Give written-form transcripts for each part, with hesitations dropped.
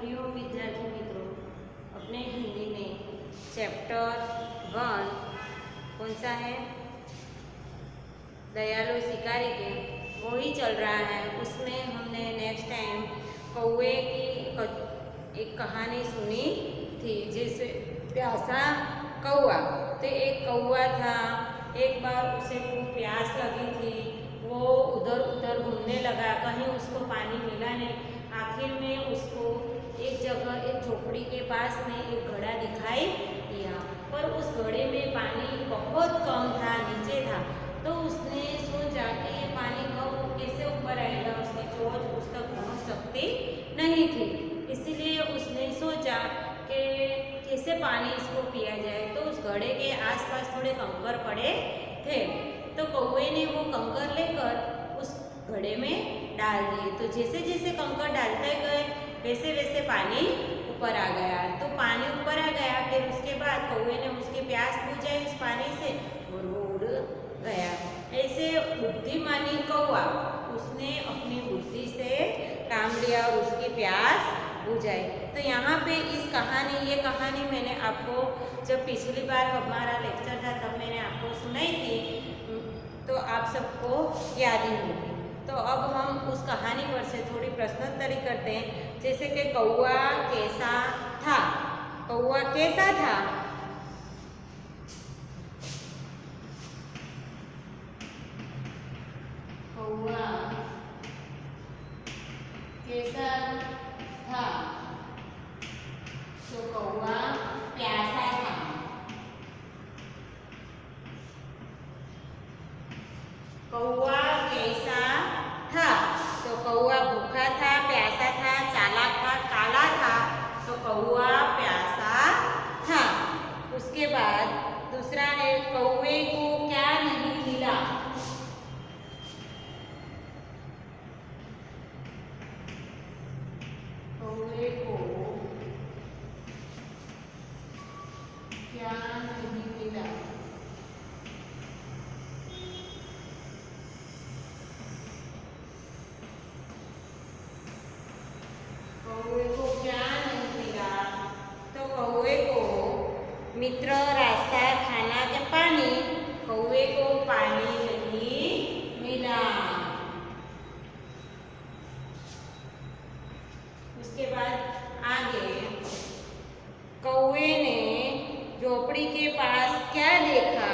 हरिओम विद्यार्थी मित्रों, अपने हिंदी में चैप्टर 1 कौन सा है, दयालु शिकारी के, वो ही चल रहा है। उसमें हमने नेक्स्ट टाइम कौवे की एक कहानी सुनी थी, जैसे प्यासा कौवा। तो एक कौवा था, एक बार उसे खूब प्यास लगी थी, वो उधर उधर घूमने लगा, कहीं उसको पानी मिला नहीं। आखिर में उसको एक जगह एक झोपड़ी के पास में एक घड़ा दिखाई दिया, पर उस घड़े में पानी बहुत कम था, नीचे था। तो उसने सोचा कि ये पानी कब कैसे ऊपर आएगा, उसकी चोंच उस तक पहुँच सकती नहीं थी। इसीलिए उसने सोचा कि कैसे पानी इसको पिया जाए। तो उस घड़े के आसपास थोड़े कंकर पड़े थे, तो कौवे ने वो कंकर लेकर उस घड़े में डाल दिए। तो जैसे जैसे कंकर डालते गए वैसे वैसे पानी ऊपर आ गया। तो पानी ऊपर आ गया, फिर उसके बाद कौवे ने उसकी प्यास बुझाई उस पानी से और वो उड़ गया। ऐसे बुद्धिमानी कौवा, उसने अपनी बुद्धि से काम लिया और उसकी प्यास बुझाई। तो यहाँ पे ये कहानी मैंने आपको जब पिछली बार हमारा लेक्चर था तब मैंने आपको सुनाई थी, तो आप सबको याद ही होगी। तो अब हम उस कहानी पर से थोड़ी प्रश्नोत्तरी करते हैं, जैसे कि कौवा कैसा था। कौवा कैसा था? कौवा कैसा था? तो कौवा प्यासा था। कौवा कैसा था? तो कौवा भूखा था, प्यासा था, चालाक था, काला था। तो कौवा प्यासा था। उसके बाद दूसरा है, कौवे को क्या नहीं मिला? कौवे को क्या नहीं मिला? कौवे को क्या नहीं मिला? तो कौवे को मित्र, रास्ता, खाना या पानी। कौवे को पानी नहीं मिला। उसके बाद आगे, कौवे ने झोपड़ी के पास क्या देखा?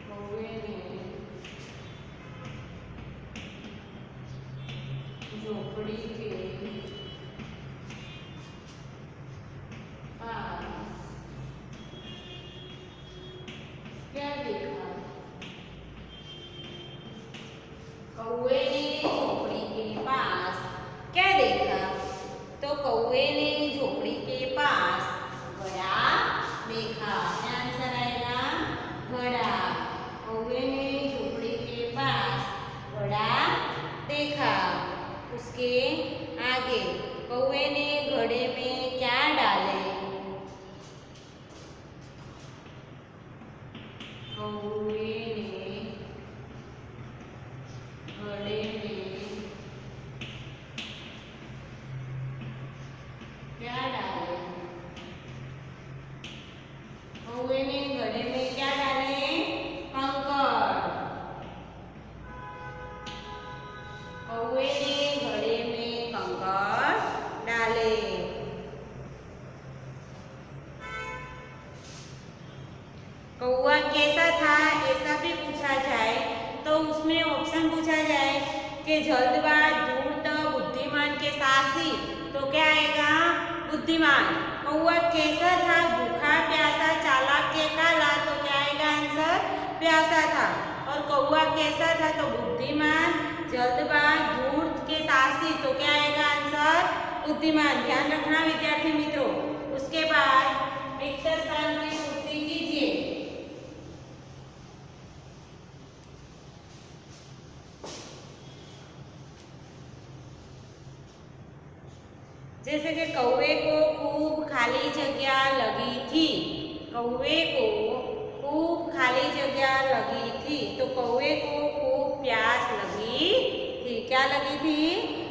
कौवे ने झोपड़ी के पास क्या देखा? कौवे ने झोपड़ी के पास क्या देखा? तो कौवे ने झोपड़ी के पास घड़ा देखा। क्या आंसर आएगा? घड़ा। कौवे ने झोपड़ी के पास घड़ा देखा। उसके आगे, कौवे ने घड़े में क्या डाले? कौवे ने घड़े में क्या डाले? कौवे ने घड़े में क्या डाले? कंकर। कौवे ने घड़े में कंकर डाले। कौवा कैसा था ऐसा भी पूछा जाए तो उसमें ऑप्शन पूछा जाए कि जल्दबाज, धूर्त, बुद्धिमान के साहसी, तो क्या आएगा? बुद्धिमान। कौवा कैसा था? भूखा, प्यासा, चालाक के काला, तो क्या आएगा आंसर? प्यासा था। और कौवा कैसा था? तो बुद्धिमान, जल्दबाज, धूर्त के साहसी, तो क्या आएगा आंसर? बुद्धिमान। ध्यान रखना विद्यार्थी मित्रों। उसके बाद रिक्त स्थान की पूर्ति कीजिए। जैसे कि कौवे को खूब खाली जगह लगी थी। कौवे को खूब खाली जगह लगी थी। तो कौवे को खूब प्यास लगी थी। क्या लगी थी?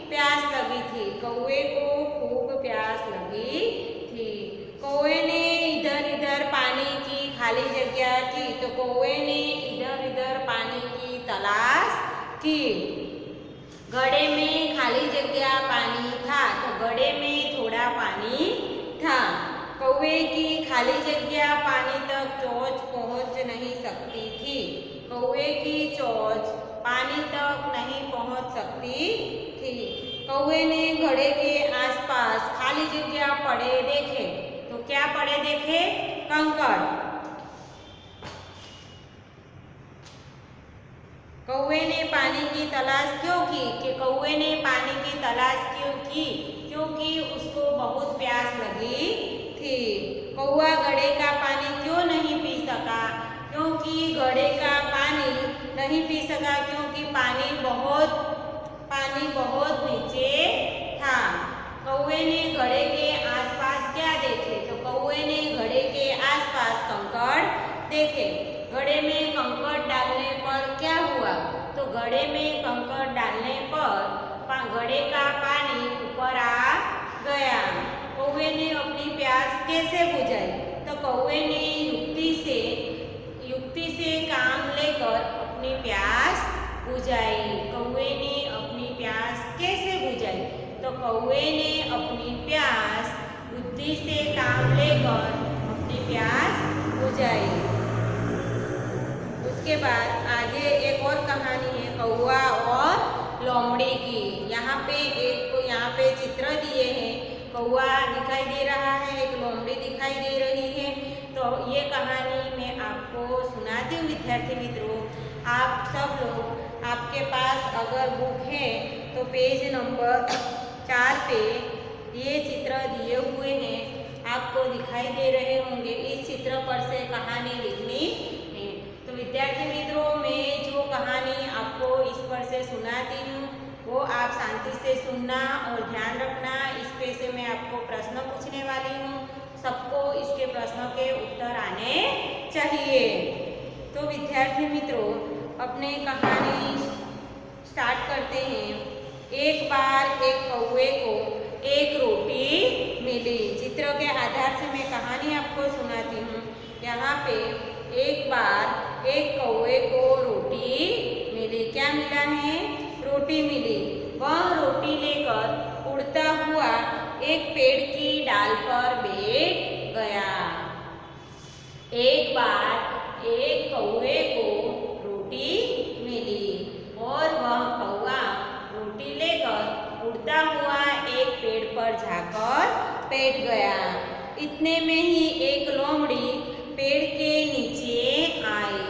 प्यास लगी थी। कौवे को खूब प्यास लगी थी। कौवे ने इधर इधर पानी की खाली जगह की, तो कौवे ने इधर इधर पानी की तलाश की। घड़े में खाली जगह पानी था, तो घड़े में थोड़ा पानी था। कौवे की खाली जगह पानी तक चोंच पहुंच नहीं सकती थी। कौवे की चोंच पानी तक नहीं पहुंच सकती थी। कौवे ने घड़े के आसपास खाली जगह पड़े देखे। तो क्या पड़े देखे? कंकड़। कौवे ने पानी की तलाश क्यों की? कि कौवे ने पानी की तलाश क्यों की? क्योंकि उसको बहुत प्यास लगी थी। कौवा घड़े का पानी क्यों नहीं पी सका? क्योंकि घड़े का पानी नहीं पी सका क्योंकि पानी बहुत नीचे था। कौवे ने घड़े के आसपास क्या देखे? तो कौवे ने घड़े के आसपास कंकड़ देखे। घड़े में कंकड़ डालने पर क्या हुआ? तो घड़े में कंकड़ डालने पर घड़े का पानी ऊपर आ गया। कौवे ने अपनी प्यास कैसे बुझाई? तो कौवे ने युक्ति से काम लेकर अपनी प्यास बुझाई। कौवे ने अपनी प्यास कैसे बुझाई? तो कौवे ने अपनी प्यास बुद्धि से काम लेकर अपनी प्यास बुझाई। उसके बाद आगे एक और कहानी है कौवा और लोमड़ी की। यहाँ पे चित्र दिए हैं। कौवा दिखाई दे रहा है, एक लोमड़ी दिखाई दे रही है। तो ये कहानी मैं आपको सुनाती हूँ विद्यार्थी मित्रों। आप सब लोग, आपके पास अगर बुक है तो पेज नंबर 4 पे ये चित्र दिए हुए हैं, आपको दिखाई दे रहे होंगे। इस चित्र पर से कहानी लिखनी है। तो विद्यार्थी मित्रों, मैं जो कहानी आपको इस पर से सुनाती हूँ वो आप शांति से सुनना और ध्यान रखना। इस पे से मैं आपको प्रश्न पूछने वाली हूँ। सबको इसके प्रश्नों के उत्तर आने चाहिए। तो विद्यार्थी मित्रों, अपने कहानी स्टार्ट करते हैं। एक बार एक कौवे को एक रोटी मिली। चित्र के आधार से मैं कहानी आपको सुनाती हूँ। यहाँ पे एक बार एक कौवे को रोटी मिली। क्या मिला है? रोटी मिली। वह रोटी लेकर उड़ता हुआ एक पेड़ की डाल पर बैठ गया। एक बार एक कौवे को रोटी मिली और वह कौवा रोटी लेकर उड़ता हुआ एक पेड़ पर जाकर बैठ गया। इतने में ही एक लोमड़ी पेड़ के नीचे आई।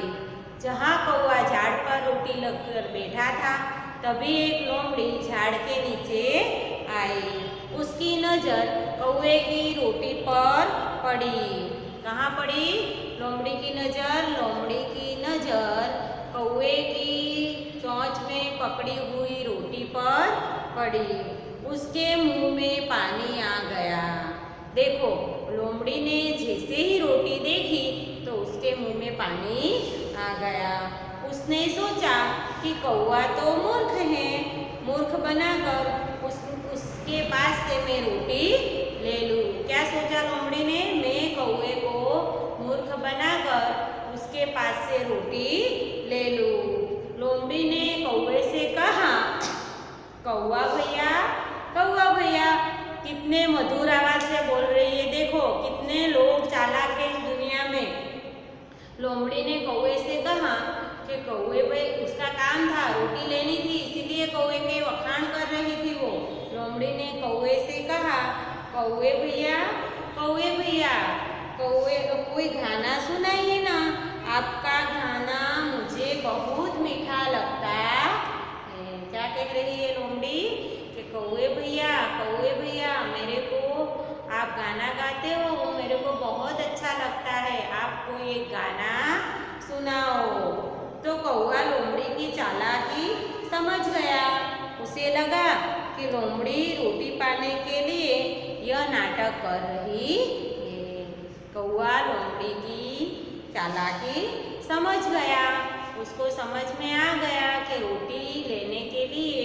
जहाँ कौवा झाड़ पर रोटी लगकर बैठा था, तभी एक लोमड़ी झाड़ के नीचे आई। उसकी नज़र कौवे की रोटी पर पड़ी। कहाँ पड़ी? लोमड़ी की नज़र कौवे की चोंच में पकड़ी हुई रोटी पर पड़ी। उसके मुंह में पानी आ गया। देखो, लोमड़ी ने जैसे ही रोटी देखी तो उसके मुंह में पानी आ गया। उसने सोचा कि कौवा तो मूर्ख है, मूर्ख बनाकर उसके पास से मैं रोटी ले लूँ। क्या सोचा लोमड़ी ने? मैं कौवे को मूर्ख बनाकर उसके पास से रोटी ले लूँ। लोमड़ी ने कौवे से कहा, कौवा भैया कितने मधुर आवाज से बोल रही है। देखो कितने लोग चालाक है इस दुनिया में। लोमड़ी ने कौवे से कहा कि कौवे भाई, उसका काम था रोटी लेनी थी, इसीलिए कौवे के वखाण कर रही थी वो। लोमड़ी ने कौवे से कहा, कौवे भैया कौवे कोई गाना सुनाइए ना, आपका गाना मुझे बहुत मीठा लगता है। क्या कह रही है लोमड़ी कि कौवे भैया मेरे को आप गाना गाते हो, वो मेरे को बहुत अच्छा लगता है, आपको ये गाना सुनाओ। तो कौवा लोमड़ी की चालाकी समझ गया। उसे लगा कि लोमड़ी रोटी पाने के लिए यह नाटक कर रही है। कौवा लोमड़ी की चालाकी समझ गया। उसको समझ में आ गया कि रोटी लेने के लिए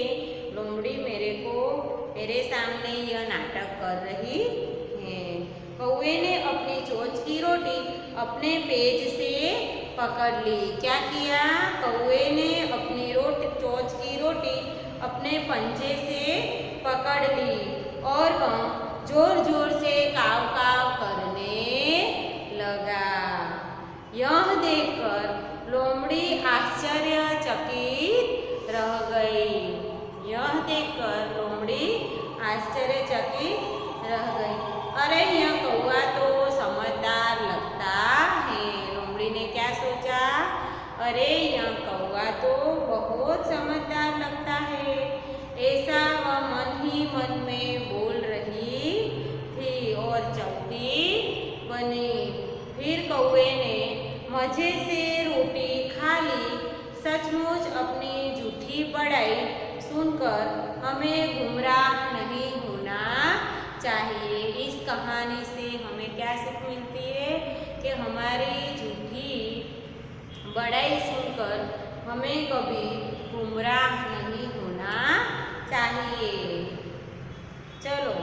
लोमड़ी मेरे सामने यह नाटक कर रही है। कौवे ने अपनी चोंच की रोटी अपने पेज से पकड़ ली। क्या किया? कौवे ने अपनी चोंच की रोटी अपने पंजे से पकड़ ली और वह जोर जोर से काव काव करने लगा। यह देखकर लोमड़ी आश्चर्यचकित रह गई। यह देखकर लोमड़ी आश्चर्यचकित रह गई। अरे यह कौवा तो समझदार लगता है। लोमड़ी ने क्या सोचा? अरे यह कौवा तो बहुत समझदार लगता है। ऐसा वह मन ही मन में बोल रही थी और चौटी बनी। फिर कौवे ने मजे से रोटी खा ली। सचमुच अपनी झूठी बड़ाई सुनकर हमें गुमराह नहीं होना चाहिए। इस कहानी से हमें क्या सीख मिलती है कि हमारी झूठी बड़ाई सुनकर हमें कभी गुमराह नहीं होना चाहिए। चलो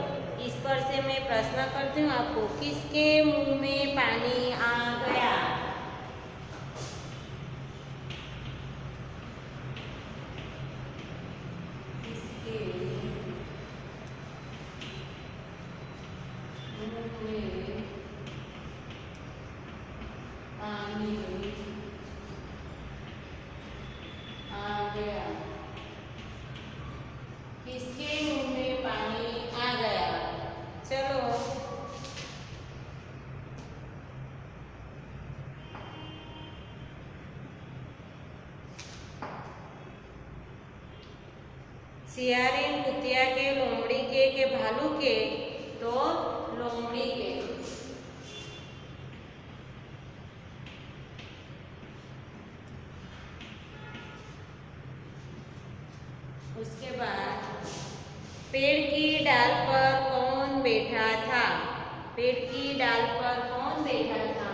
इस पर से मैं प्रश्न करती हूँ आपको, किसके मुंह में पानी आ गया? किसके मुंह में पानी आ गया? किसके मुंह में पानी आ गया? चलो सियारिन कुतिया के, लोमड़ी के भालू के? तो लोमड़ी के। उसके बाद पेड़ की डाल पर कौन बैठा था? पेड़ की डाल पर कौन बैठा था?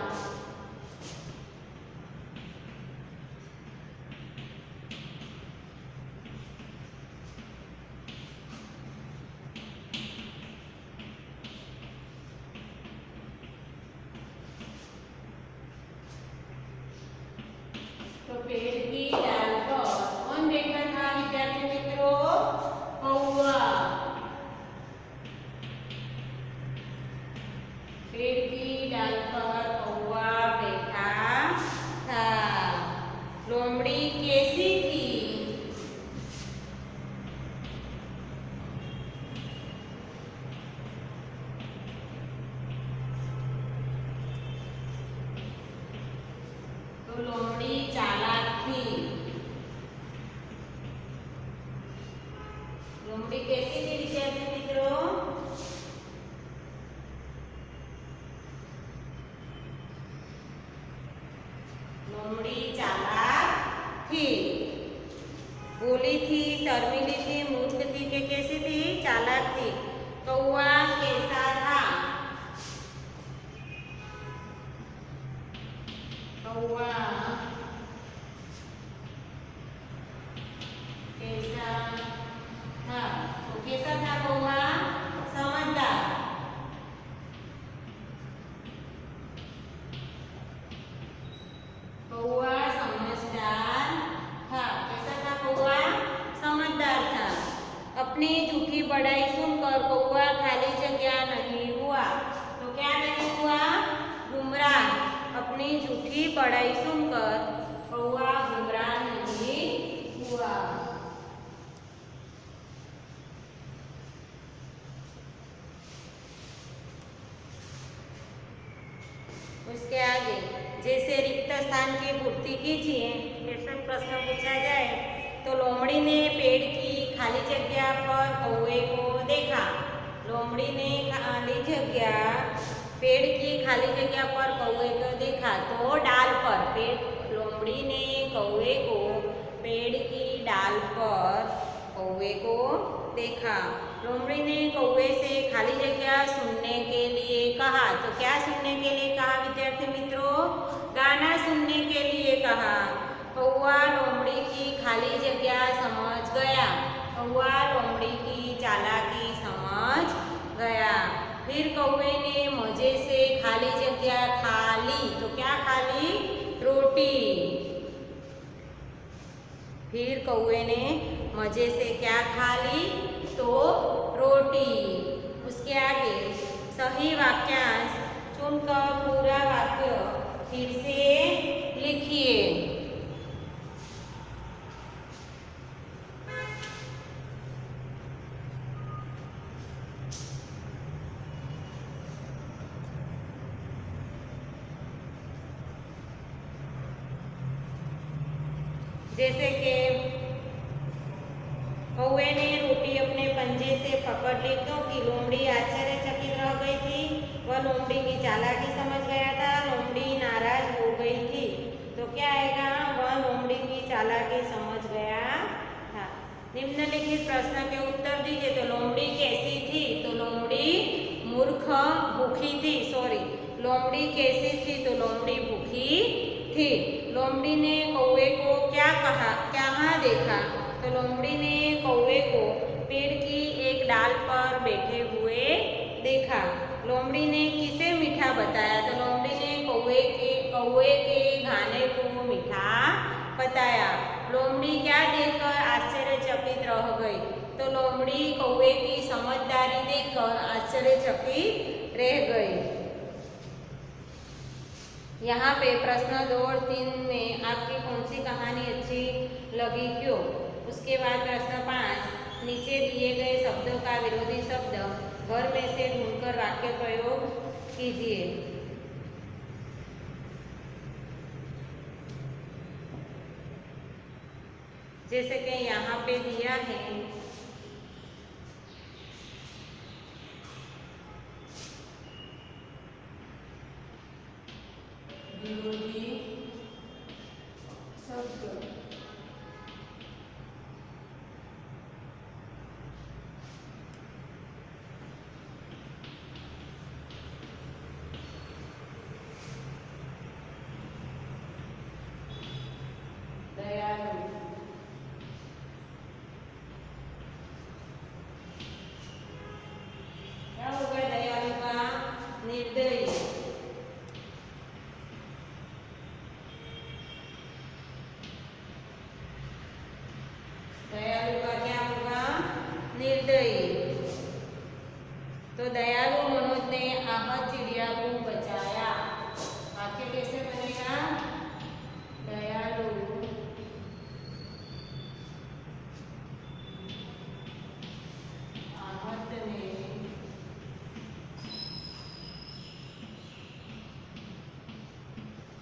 तो पेड़ की डाल पर कौन बैठा था विद्यार्थी मित्रों? कौवा। पेड़ की डाल पर कौवा बैठा था। लोमड़ी कैसी थी? तो लोमड़ी चालाक थी। लोमड़ी कैसी थी विद्यार्थी मित्रों? लोमड़ी चालाक थी। भोली थी, शर्मीली थी, मूर्ख थी कि कैसी थी? चालाक थी। कौवा कैसा था? कौवा कैसा था? तो कैसा था कौवा? समझदार। कौवा समझदार था। कैसा था कौवा? समझदार था। अपनी झूठी बड़ाई सुनकर कौवा खाली जगह नहीं हुआ। तो क्या नहीं हुआ? गुमराह। अपनी झूठी बड़ाई सुनकर कौवा गुमराह नहीं हुआ। उसके आगे, जैसे रिक्त स्थान की पूर्ति कीजिए, ऐसा प्रश्न पूछा जाए तो लोमड़ी ने पेड़ की खाली जगह पर कौवे को देखा। लोमड़ी ने पेड़ की खाली जगह पर कौवे को देखा। तो डाल पर लोमड़ी ने कौवे को पेड़ की डाल पर कौवे को देखा। लोमड़ी ने कौवे से खाली जगह सुनने के लिए कहा। तो क्या सुनने के लिए कहा विद्यार्थी मित्रों? गाना सुनने के लिए कहा। कौआ लोमड़ी की खाली जगह समझ गया। कौआ लोमड़ी की चालाकी समझ गया। फिर कौवे ने मजे से खाली जगह खा ली। तो क्या खा ली? रोटी। फिर कौवे ने मजे से क्या खा ली? तो रोटी। उसके आगे सही वाक्यांश चुनकर पूरा वाक्य फिर से लिखिए। जैसे कि कौवे ने रोटी अपने पंजे से पकड़ ली क्योंकि लोमड़ी आश्चर्यचकित रह गई थी। वह लोमड़ी की चालाकी समझ गया था। लोमड़ी नाराज हो गई थी। तो क्या आएगा? वह लोमड़ी की चालाकी समझ गया था। निम्नलिखित प्रश्न के उत्तर दीजिए। तो लोमड़ी कैसी थी? तो लोमड़ी मूर्ख भूखी थी। लोमड़ी कैसी थी? तो लोमड़ी भूखी थी। लोमड़ी ने कौवे को क्या कहा? कहाँ देखा? तो लोमड़ी ने कौवे को पेड़ की एक डाल पर बैठे हुए देखा। लोमड़ी ने किसे मीठा बताया? तो लोमड़ी ने कौवे के गाने को मीठा बताया। लोमड़ी क्या देखकर आश्चर्यचकित रह गई? तो लोमड़ी कौवे की समझदारी देखकर आश्चर्यचकित रह गई। यहाँ पे प्रश्न 2 और 3 में आपकी कौन सी कहानी अच्छी लगी, क्यों? उसके बाद प्रश्न 5, नीचे दिए गए शब्दों का विरोधी शब्द घर में से ढूंढकर वाक्य प्रयोग कीजिए। जैसे कि यहाँ पे दिया है विरोधी शब्द। दयालु, क्या होगा दयालु का? निर्दयी। दयालु का क्या होगा? निर्दयी। तो दयालु मनोज ने आहत चिड़िया को बचाया। वाक्य कैसे बनेगा? दयालु आहत ने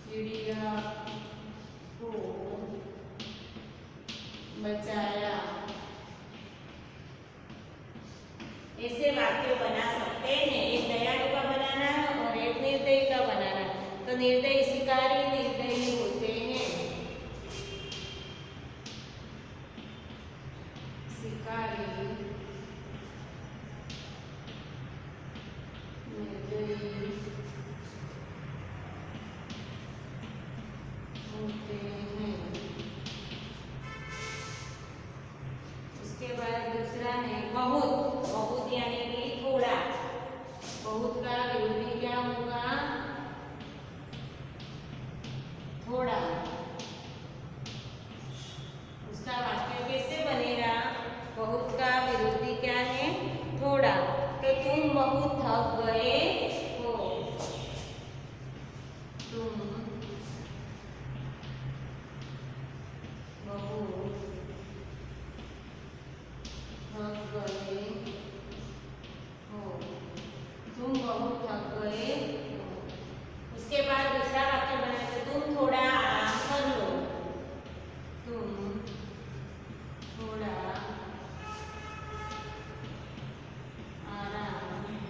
चिड़िया को बचाया। ऐसे वाक्य बना सकते हैं। एक दयालु का बनाना है और एक निर्दयी का बनाना है। तो निर्दयी शिकारी निर्दयी होते हैं। शिकारी निर्दयी होते हैं। उसके बाद दूसरा है बहुत। बहुत यानी कि थोड़ा। बहुत का विरोधी क्या होगा? थोड़ा। उसका वाक्य कैसे बनेगा? बहुत का विरोधी क्या है? थोड़ा। तो तुम बहुत थक गए हो। तुम बहुत थक गए हो। तुम बहुत थक गए हो। उसके बाद दूसरा वाक्य बनाते, तुम थोड़ा आराम कर लो। तुम थोड़ा आराम कर लो।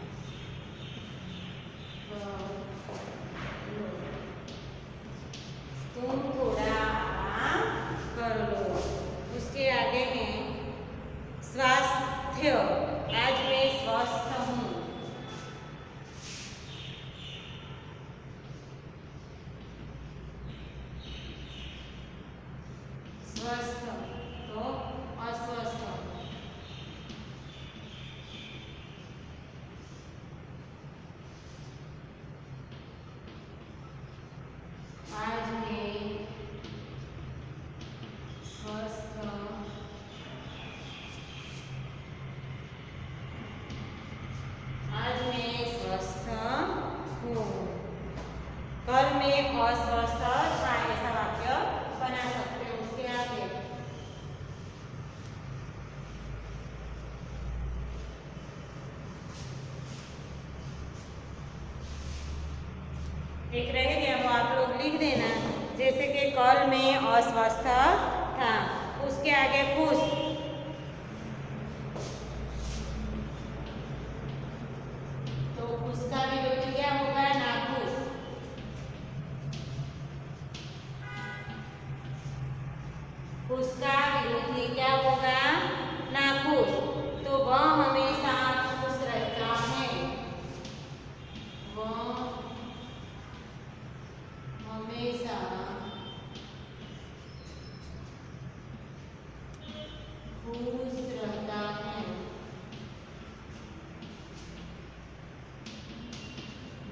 स्वस्थ तो अस्वस्थ। आज मैं स्वस्थ, आज मैं स्वस्थ हूँ। कल मैं अस्वस्थ था, ऐसा वाक्य बना सकते हो। उसके आगे एक रह गया, वो आप लोग लिख देना। जैसे कि कल मैं अस्वस्थ था, उसके आगे खुश, तो खुश का विरोधी क्या होगा? नाखुश। खुश का विरोधी क्या होगा? नाखुश। तो वह हमेशा खुश रहता है, वह हमेशा खुश रहता है,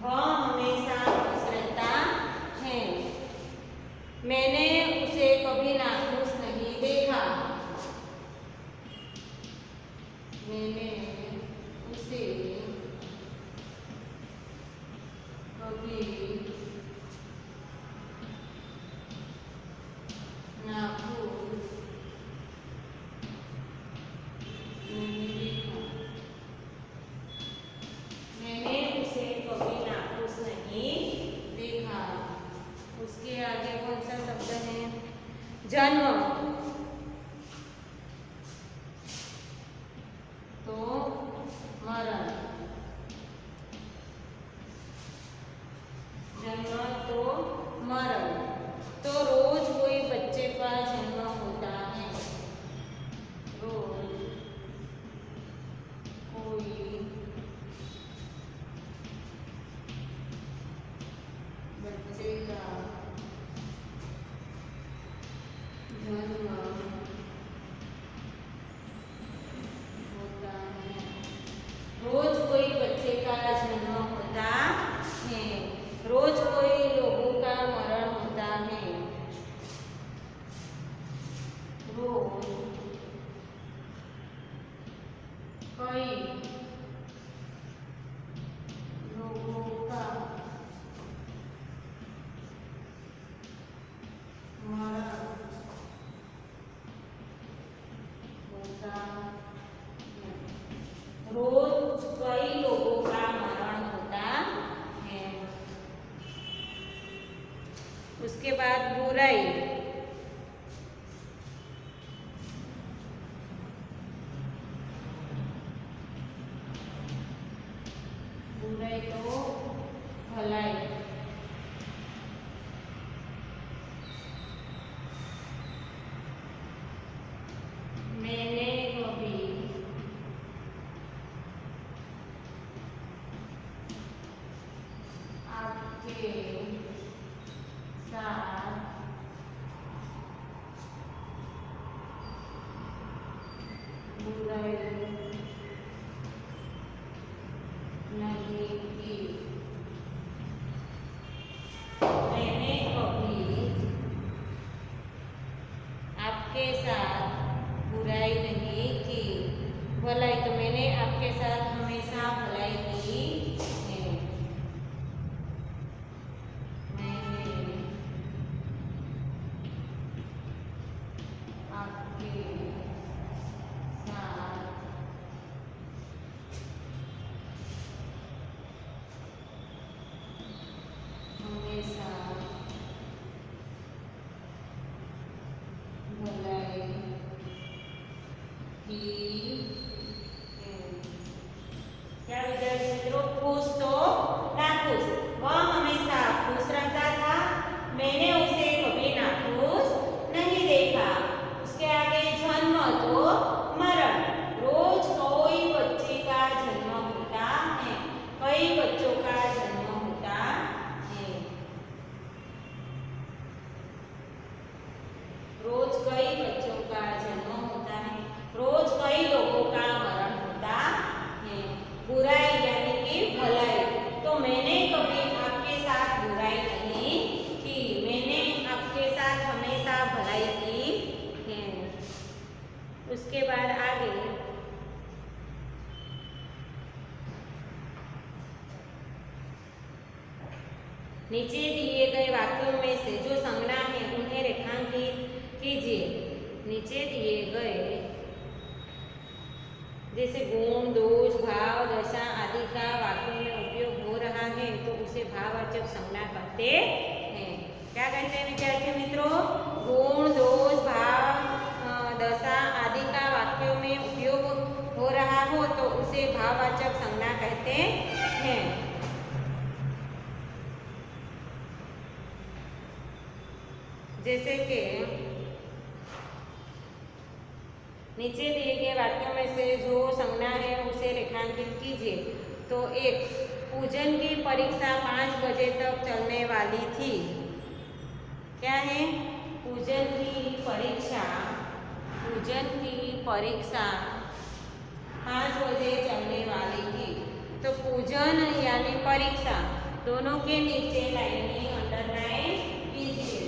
वह हमेशा खुश रहता है। मैंने उसे कभी नाखुश नहीं देखा, मैंने उसे कभी नाखुश नहीं देखा, मैंने उसे कभी नाखुश नहीं देखा। उसके आगे कौन सा शब्द है? जन्म तो मरण, जन्म तो मरण। तो रोज कोई बच्चे का जन्म होता है, रोज कोई बच्चे का जन्म होता है, रोज कोई बच्चे का जन्म होता है, रोज कोई लोगों का मरण होता है, रोज कई लोगों का मरण होता है, रोज कई लोगों का मरण होता है। उसके बाद बुराई, बुराई तो भलाई, मैंने कभी आपके साथ बुराई नहीं की, मैंने कभी आपके साथ बुराई नहीं की। भलाई तो मैंने आपके साथ हमेशा भलाई की है, मैंने आपके साथ गए वाक्यों में से जो संज्ञा है उन्हें रेखांकित कीजिए। नीचे दिए गए जैसे गुण, दोष, भाव, दशा आदि का वाक्यों में उपयोग हो रहा है तो उसे भाववाचक संज्ञा कहते हैं। क्या कहते हैं विद्यार्थी मित्रों? गुण, दोष, भाव, दशा आदि का वाक्यों में उपयोग हो रहा हो तो उसे भाववाचक संज्ञा कहते हैं। जैसे कि नीचे दिए गए वाक्यों में से जो संज्ञा है उसे रेखांकित कीजिए। तो एक, पूजन की परीक्षा 5 बजे तक चलने वाली थी। क्या है? पूजन की परीक्षा 5 बजे चलने वाली थी। तो पूजन यानी परीक्षा दोनों के नीचे लाइनें अंडरलाइन कीजिए।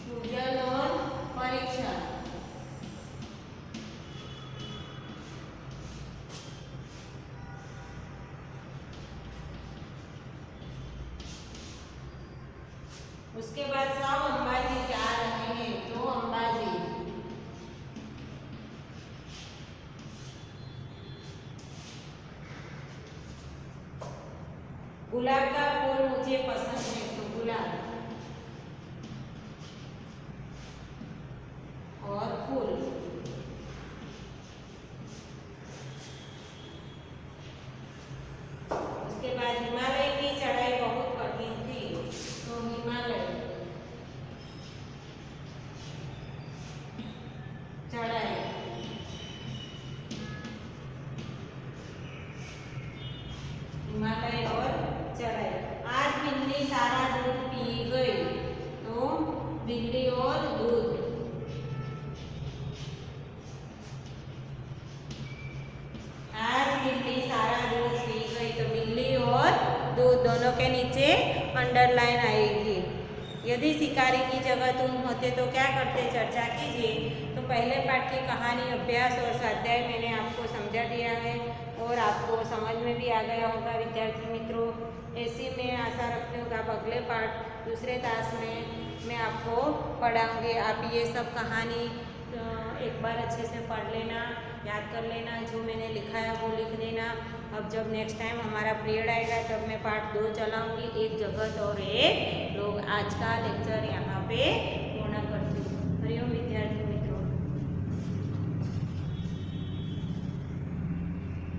पूजन और परीक्षा उसके बाद सब अंबाजी जा रहे हैं तो अंबाजी गुलाब का फूल मुझे पसंद है तो गुलाब और फूल। उसके बाद हिमालय की चढ़ाई बहुत कठिन थी तो हिमालय चढ़ाई। हिमालय और चढ़ाई। आज बिल्ली सारा दूध पी गई तो बिल्ली और दूध। आज बिल्ली सारा दूध पी गई तो बिल्ली और दूध दोनों के नीचे अंडरलाइन आएगी। यदि शिकारी की जगह तुम होते तो क्या करते? चर्चा कीजिए। तो पहले पाठ की कहानी, अभ्यास और स्वाध्याय मैंने आपको समझा दिया है और आपको समझ में भी आ गया होगा विद्यार्थी मित्रों। ऐसी मैं आशा रखती हूँ कि आप अगले पाठ दूसरे तास में मैं आपको पढ़ाऊँगी। आप ये सब कहानी एक बार अच्छे से पढ़ लेना, याद कर लेना, जो मैंने लिखा है वो लिख देना। अब जब नेक्स्ट टाइम हमारा पीरियड आएगा तब मैं पार्ट 2 चलाऊँगी, एक जगत और एक लोग। आज का लेक्चर यहाँ पे